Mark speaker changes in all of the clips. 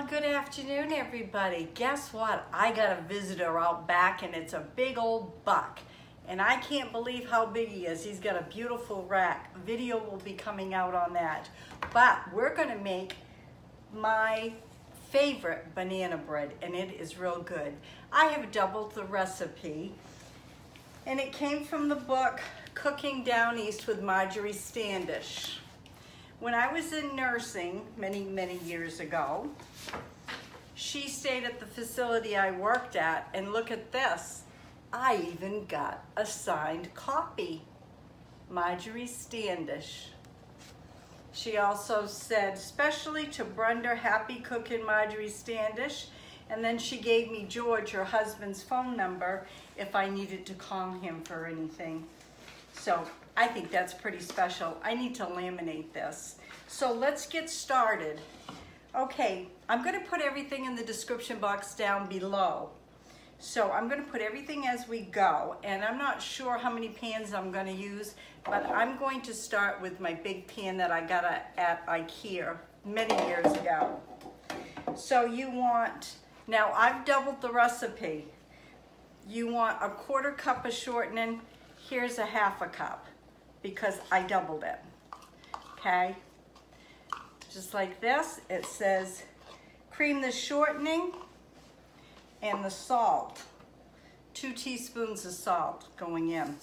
Speaker 1: Good afternoon, everybody. Guess what? I got a visitor out back, and it's a big old buck. And I can't believe how big he is. He's got a beautiful rack. Video will be coming out on that. But we're going to make my favorite banana bread, and it is real good. I have doubled the recipe, and it came from the book Cooking Down East with Marjorie Standish. When I was in nursing many years ago, she stayed at the facility I worked at, and look at this. I even got a signed copy. Marjorie Standish. She also said, especially to Brenda, happy cooking, Marjorie Standish. And then she gave me George, her husband's phone number, if I needed to call him for anything. So I think that's pretty special. I need to laminate this. So let's get started. Okay, I'm going to put everything in the description box down below. So I'm going to put everything as we go, and I'm not sure how many pans I'm going to use, but I'm going to start with my big pan that I got at IKEA many years ago. So you want, now I've doubled the recipe. You want a 1/4 cup of shortening. Here's a 1/2 cup because I doubled it. Okay, just like this. It says cream the shortening and the salt. 2 teaspoons of salt going in.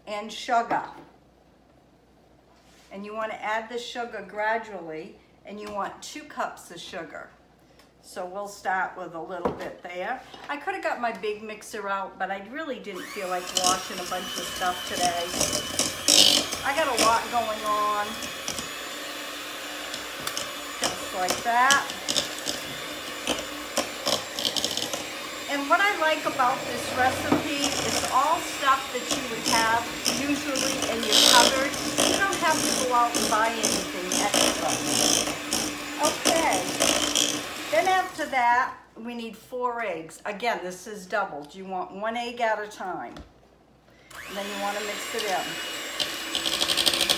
Speaker 1: And sugar. And you want to add the sugar gradually, and you want 2 cups of sugar. So we'll start with a little bit there. I could have got my big mixer out, but I really didn't feel like washing a bunch of stuff today. I got a lot going on. Just like that. And what I like about this recipe is all stuff that you would have usually in your cupboard. You don't have to go out and buy anything extra. Okay. Then after that, we need 4 eggs. Again, this is doubled. You want 1 egg at a time. And then you want to mix it in.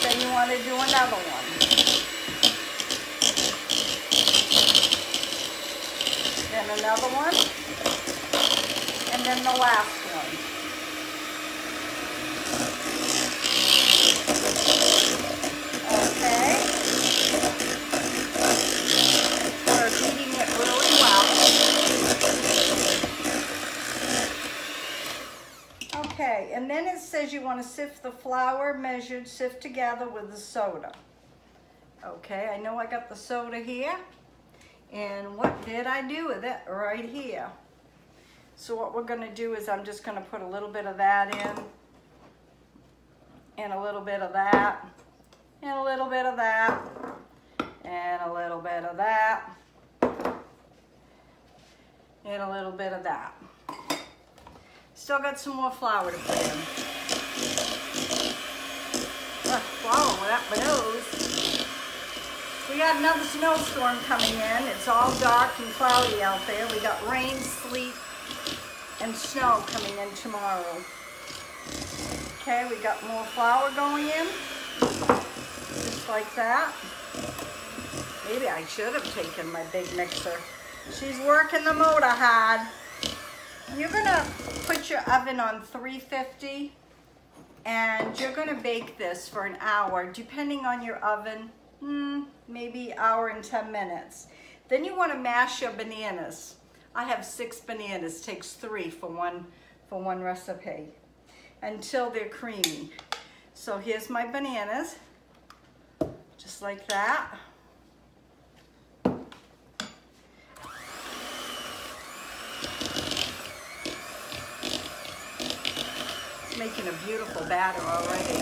Speaker 1: Then you want to do another one. Then another one. And then the last one. Okay. We're heating it really well. Okay, and then it says you want to sift the flour, measured, sift together with the soda. Okay, I know I got the soda here. And what did I do with it? Right here. So what we're going to do is I'm just going to put a little bit of that in, and a little bit of that, and a little bit of that, and a little bit of that, and a little bit of that. Still got some more flour to put in. Flour went up my nose. We got another snowstorm coming in. It's all dark and cloudy out there. We got rain, sleet, and snow coming in tomorrow. Okay, we got more flour going in, just like that. Maybe I should have taken my big mixer. She's working the motor hard. You're gonna put your oven on 350, and you're gonna bake this for an hour, depending on your oven, maybe hour and 10 minutes. Then you wanna mash your bananas. I have 6 bananas, takes 3 for one recipe, until they're creamy. So here's my bananas, just like that. It's making a beautiful batter already.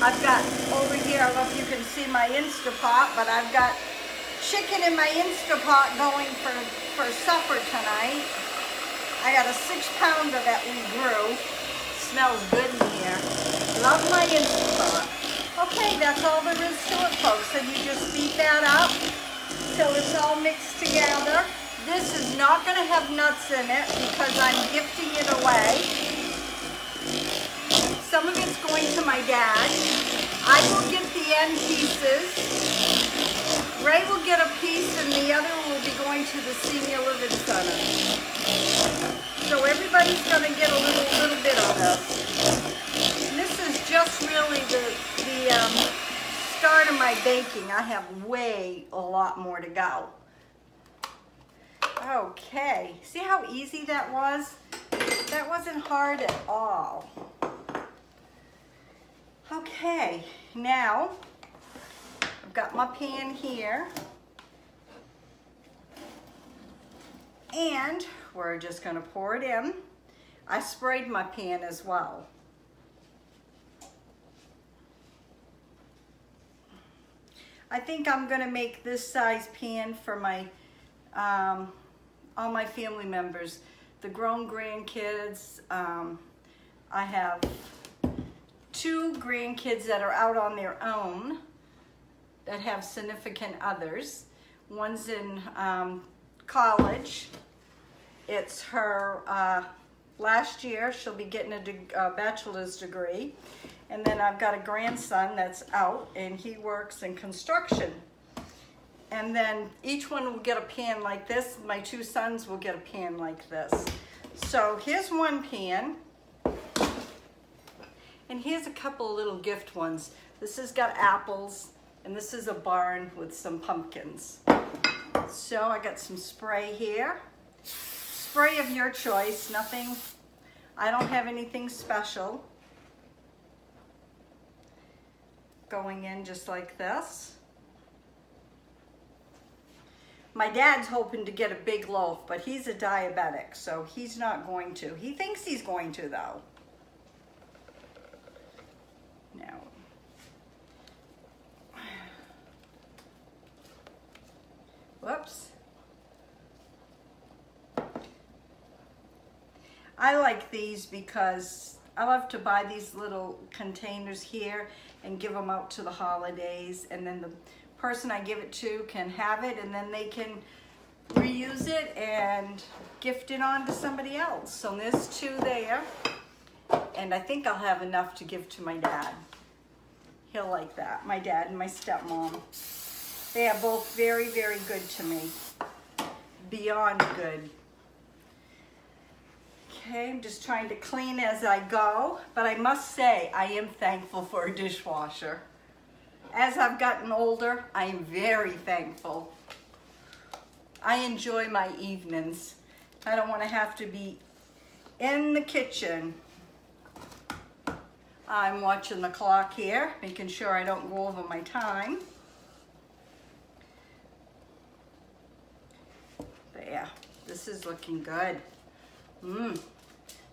Speaker 1: I've got over here, I don't know if you can see my Instapot, but I've got chicken in my Instapot going for supper tonight. I got a 6-pounder that we grew. Smells good in here. Love my Instapot. Okay, that's all there is to it, folks. And you just beat that up till it's all mixed together. This is not going to have nuts in it because I'm gifting it away. some of it's going to my dad. I will get the end pieces. Ray will get a piece and the other will be going to the Senior Living Center. So everybody's gonna get a little bit of this. And this is just really the start of my baking. I have a lot more to go. Okay, see how easy that was? That wasn't hard at all. Okay, now I've got my pan here. And we're just gonna pour it in. I sprayed my pan as well. I think I'm gonna make this size pan for my all my family members, the grown grandkids. I have 2 grandkids that are out on their own that have significant others. One's in college. It's her last year. She'll be getting a bachelor's degree. And then I've got a grandson that's out and he works in construction. And then each one will get a pan like this. My 2 sons will get a pan like this. So here's one pan. And here's a couple of little gift ones. This has got apples and this is a barn with some pumpkins. So I got some spray here. Spray of your choice, nothing, I don't have anything special. Going in just like this. My dad's hoping to get a big loaf, but he's a diabetic, so he's not going to. He thinks he's going to, though. Now, whoops. I like these because I love to buy these little containers here and give them out to the holidays, and then the person I give it to can have it and then they can reuse it and gift it on to somebody else. So there's 2 there, and I think I'll have enough to give to my dad. He'll like that. My dad and my stepmom. They are both very, very good to me. Beyond good. Okay, I'm just trying to clean as I go, but I must say I am thankful for a dishwasher. As I've gotten older, I am very thankful. I enjoy my evenings. I don't want to have to be in the kitchen. I'm watching the clock here, making sure I don't go over my time. There, this is looking good.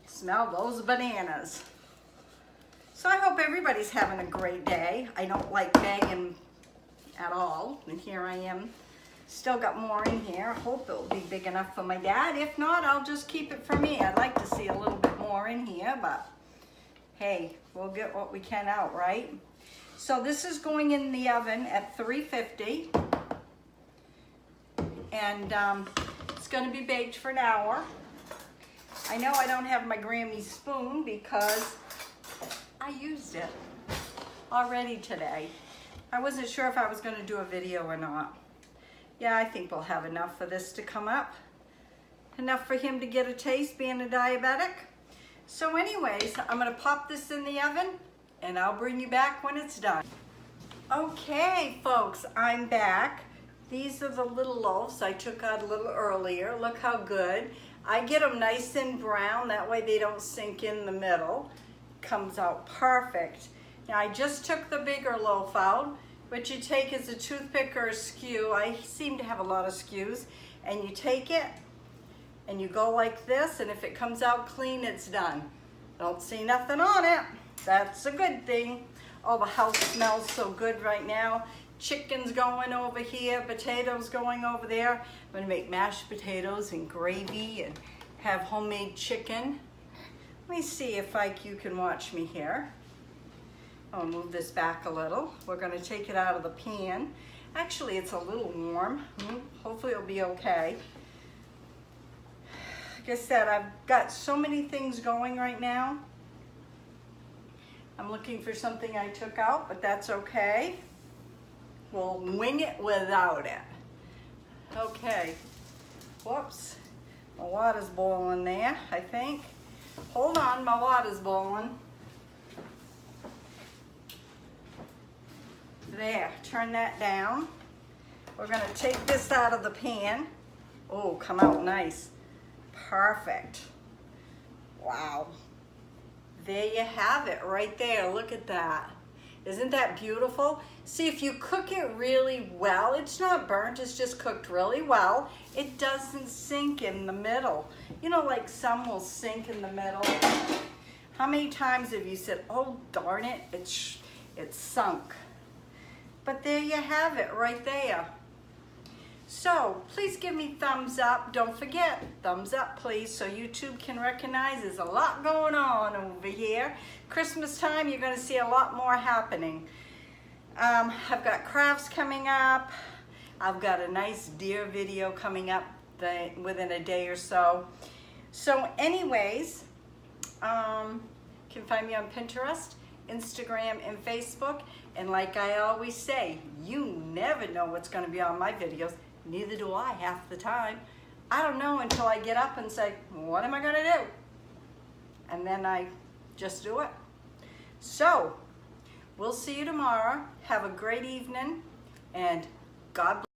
Speaker 1: Smell those bananas. So I hope everybody's having a great day. I don't like begging at all, and here I am. Still got more in here. I hope it'll be big enough for my dad. If not, I'll just keep it for me. I'd like to see a little bit more in here, but hey, we'll get what we can out, right? So this is going in the oven at 350, and it's going to be baked for an hour. I know I don't have my Grammie spoon because I used it already today. I wasn't sure if I was going to do a video or not. Yeah, I think we'll have enough for this to come up. Enough for him to get a taste, being a diabetic. So anyways, I'm going to pop this in the oven and I'll bring you back when it's done. Okay, folks, I'm back. These are the little loaves I took out a little earlier. Look how good. I get them nice and brown, that way they don't sink in the middle. Comes out perfect. Now I just took the bigger loaf out. What you take is a toothpick or a skew. I seem to have a lot of skews. And you take it and you go like this, and if it comes out clean, it's done. Don't see nothing on it. That's a good thing. Oh, the house smells so good right now. Chicken's going over here, potatoes going over there. I'm gonna make mashed potatoes and gravy and have homemade chicken. Let me see if you can watch me here. I'll move this back a little. We're gonna take it out of the pan. Actually, it's a little warm. Hopefully it'll be okay. Like I said, I've got so many things going right now. I'm looking for something I took out, but that's okay. We'll wing it without it. Okay. Whoops. My water's boiling there, I think. Hold on, my water's boiling. There, turn that down. We're gonna take this out of the pan. Oh, come out nice. Perfect. Wow. There you have it right there. Look at that. Isn't that beautiful? See, if you cook it really well, it's not burnt, it's just cooked really well. It doesn't sink in the middle. You know, like some will sink in the middle. How many times have you said, oh darn it, it's sunk. But there you have it right there. So please give me thumbs up. Don't forget, thumbs up please, so YouTube can recognize there's a lot going on over here. Christmas time, you're gonna see a lot more happening. I've got crafts coming up. I've got a nice deer video coming up within a day or so. So anyways, can find me on Pinterest, Instagram, and Facebook. And like I always say, you never know what's gonna be on my videos. Neither do I half the time. I don't know until I get up and say, what am I gonna do? And then I just do it. So, we'll see you tomorrow. Have a great evening, and God bless.